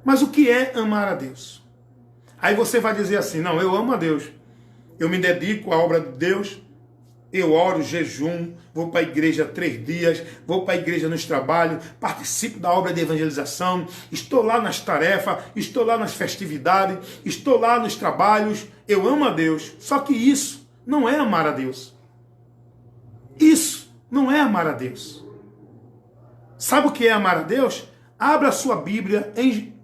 Mas o que é amar a Deus? Aí você vai dizer assim, não, eu amo a Deus. Eu me dedico à obra de Deus. Eu oro, jejum, vou para a igreja 3 dias, vou para a igreja nos trabalhos, participo da obra de evangelização, estou lá nas tarefas, estou lá nas festividades, estou lá nos trabalhos, eu amo a Deus. Só que isso não é amar a Deus. Isso não é amar a Deus. Sabe o que é amar a Deus? Abra a sua Bíblia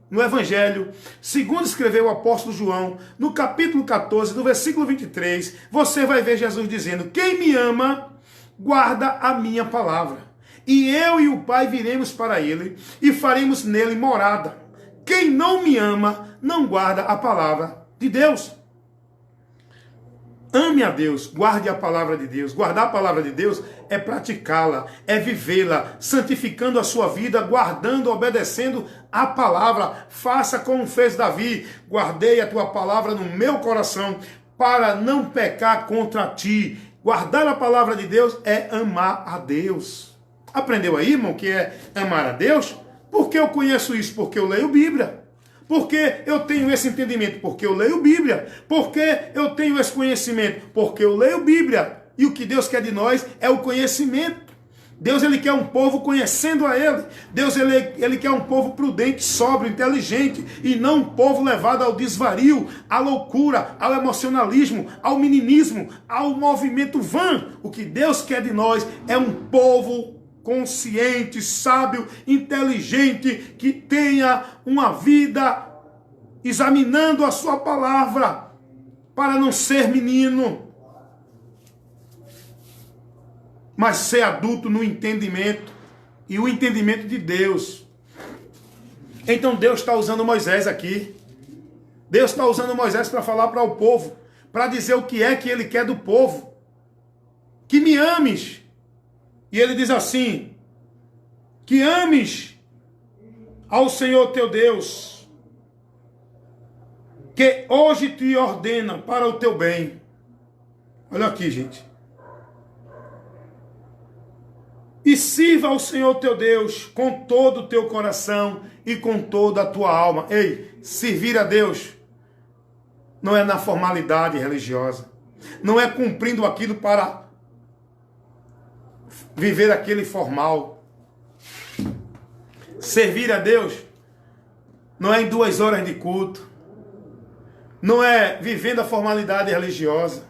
no Evangelho, segundo escreveu o apóstolo João, no capítulo 14, no versículo 23, você vai ver Jesus dizendo, quem me ama, guarda a minha palavra, e eu e o Pai viremos para ele, e faremos nele morada. Quem não me ama, não guarda a palavra de Deus. Ame a Deus, guarde a palavra de Deus. Guardar a palavra de Deus é praticá-la, é vivê-la, santificando a sua vida, guardando, obedecendo a palavra. Faça como fez Davi, guardei a tua palavra no meu coração, para não pecar contra ti. Guardar a palavra de Deus é amar a Deus. Aprendeu aí, irmão, que é amar a Deus? Por que eu conheço isso? Porque eu leio Bíblia. Porque eu tenho esse entendimento? Porque eu leio Bíblia. Porque eu tenho esse conhecimento? Porque eu leio Bíblia. E o que Deus quer de nós é o conhecimento. Deus, ele quer um povo conhecendo a Ele. Deus, ele quer um povo prudente, sóbrio, inteligente, e não um povo levado ao desvario, à loucura, ao emocionalismo, ao meninismo, ao movimento vã. O que Deus quer de nós é um povo consciente, sábio, inteligente, que tenha uma vida examinando a sua palavra, para não ser menino, mas ser adulto no entendimento, e o entendimento de Deus. Então Deus está usando Moisés aqui. Deus está usando Moisés para falar para o povo, para dizer o que é que ele quer do povo. Que me ames. E ele diz assim, que ames ao Senhor teu Deus, que hoje te ordena para o teu bem. Olha aqui, gente. E sirva ao Senhor teu Deus com todo o teu coração e com toda a tua alma. Ei, servir a Deus não é na formalidade religiosa. Não é cumprindo aquilo para viver aquele formal. Servir a Deus não é em 2 horas de culto. Não é vivendo a formalidade religiosa.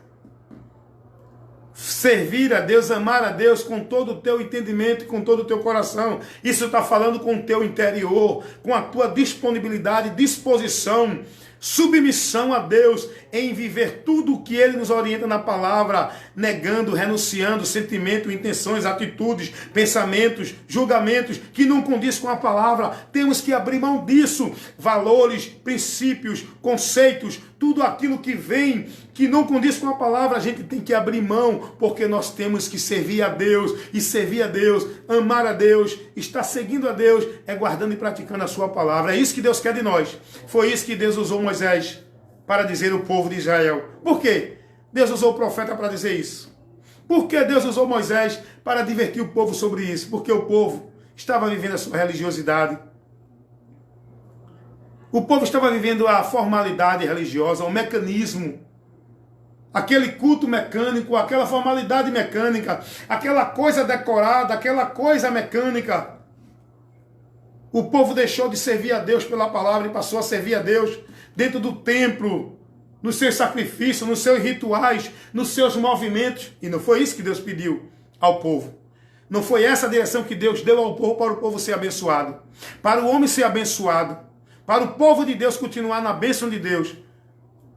Servir a Deus, amar a Deus com todo o teu entendimento e com todo o teu coração. Isso está falando com o teu interior, com a tua disponibilidade, disposição, submissão a Deus em viver tudo o que Ele nos orienta na palavra, negando, renunciando sentimentos, intenções, atitudes, pensamentos, julgamentos que não condiz com a palavra. Temos que abrir mão disso. Valores, princípios, conceitos, tudo aquilo que vem, que não condiz com a palavra, a gente tem que abrir mão, porque nós temos que servir a Deus, e servir a Deus, amar a Deus, estar seguindo a Deus, é guardando e praticando a sua palavra. É isso que Deus quer de nós. Foi isso que Deus usou Moisés para dizer ao povo de Israel. Por quê? Deus usou o profeta para dizer isso. Por que Deus usou Moisés para advertir o povo sobre isso? Porque o povo estava vivendo a sua religiosidade. O povo estava vivendo a formalidade religiosa, o mecanismo, aquele culto mecânico, aquela formalidade mecânica, aquela coisa decorada, aquela coisa mecânica. O povo deixou de servir a Deus pela palavra e passou a servir a Deus dentro do templo, nos seus sacrifícios, nos seus rituais, nos seus movimentos. E não foi isso que Deus pediu ao povo. Não foi essa a direção que Deus deu ao povo para o povo ser abençoado. Para o homem ser abençoado. Para o povo de Deus continuar na bênção de Deus.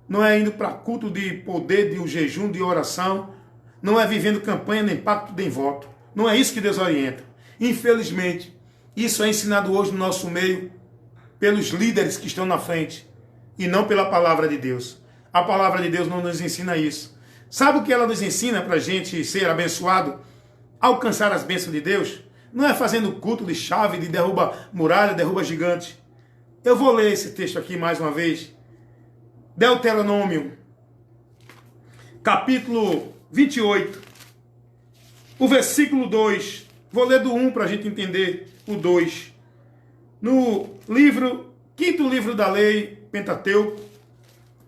Não é indo para culto de poder, de um jejum, de oração. Não é vivendo campanha, nem pacto, nem voto. Não é isso que Deus orienta. Infelizmente, isso é ensinado hoje no nosso meio pelos líderes que estão na frente e não pela palavra de Deus. A palavra de Deus não nos ensina isso. Sabe o que ela nos ensina para a gente ser abençoado? Alcançar as bênçãos de Deus? Não é fazendo culto de chave, de derruba muralha, derruba gigante. Eu vou ler esse texto aqui mais uma vez. Deuteronômio, capítulo 28, o versículo 2. Vou ler do 1 para a gente entender o 2. No livro, quinto livro da lei, Pentateuco,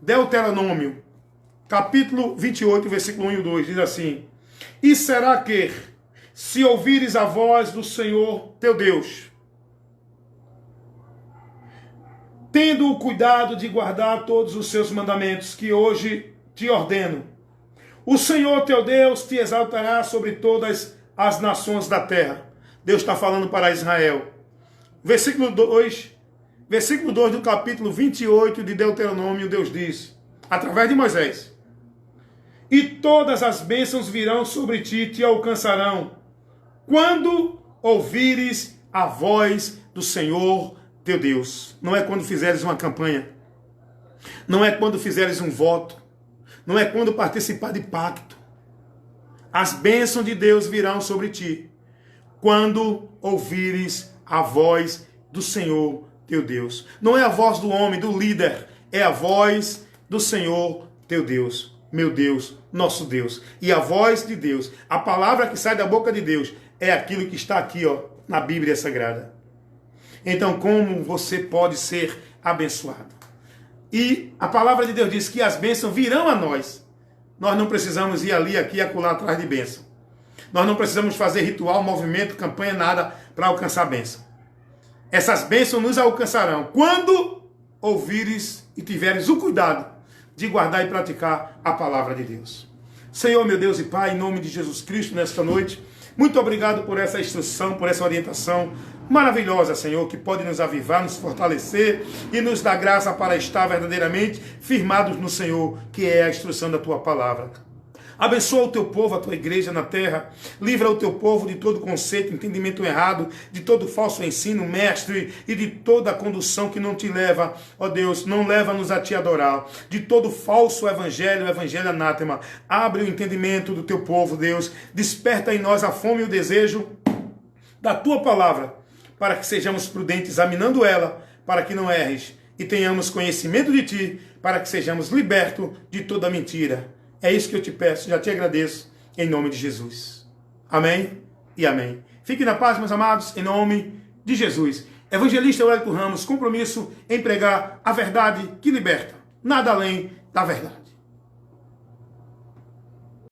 Deuteronômio, capítulo 28, versículo 1 e 2, diz assim: E será que, se ouvires a voz do Senhor teu Deus, tendo o cuidado de guardar todos os seus mandamentos que hoje te ordeno, o Senhor teu Deus te exaltará sobre todas as nações da terra. Deus está falando para Israel. Versículo 2 do capítulo 28 de Deuteronômio, Deus diz, através de Moisés: E todas as bênçãos virão sobre ti e te alcançarão, quando ouvires a voz do Senhor teu Deus. Não é quando fizeres uma campanha, não é quando fizeres um voto, não é quando participar de pacto. As bênçãos de Deus virão sobre ti quando ouvires a voz do Senhor teu Deus. Não é a voz do homem, do líder, é a voz do Senhor teu Deus. Meu Deus, nosso Deus. E a voz de Deus, a palavra que sai da boca de Deus, é aquilo que está aqui, ó, na Bíblia Sagrada. Então, como você pode ser abençoado? E a palavra de Deus diz que as bênçãos virão a nós. Nós não precisamos ir ali, aqui e acolá atrás de bênção. Nós não precisamos fazer ritual, movimento, campanha, nada para alcançar a bênção. Essas bênçãos nos alcançarão quando ouvires e tiveres o cuidado de guardar e praticar a palavra de Deus. Senhor, meu Deus e Pai, em nome de Jesus Cristo, nesta noite, Muito obrigado por essa instrução, por essa orientação maravilhosa, Senhor, que pode nos avivar, nos fortalecer e nos dar graça para estar verdadeiramente firmados no Senhor, que é a instrução da tua palavra. Abençoa o teu povo, a tua igreja na terra. Livra o teu povo de todo conceito, entendimento errado, de todo falso ensino, mestre, e de toda condução que não te leva, ó Deus, não leva-nos a te adorar. De todo falso evangelho, evangelho anátema. Abre o entendimento do teu povo, Deus. Desperta em nós a fome e o desejo da tua palavra, para que sejamos prudentes examinando ela, para que não erres, e tenhamos conhecimento de ti, para que sejamos libertos de toda mentira. É isso que eu te peço, já te agradeço, em nome de Jesus. Amém e amém. Fique na paz, meus amados, em nome de Jesus. Evangelista Wellington Ramos, compromisso em pregar a verdade que liberta, nada além da verdade.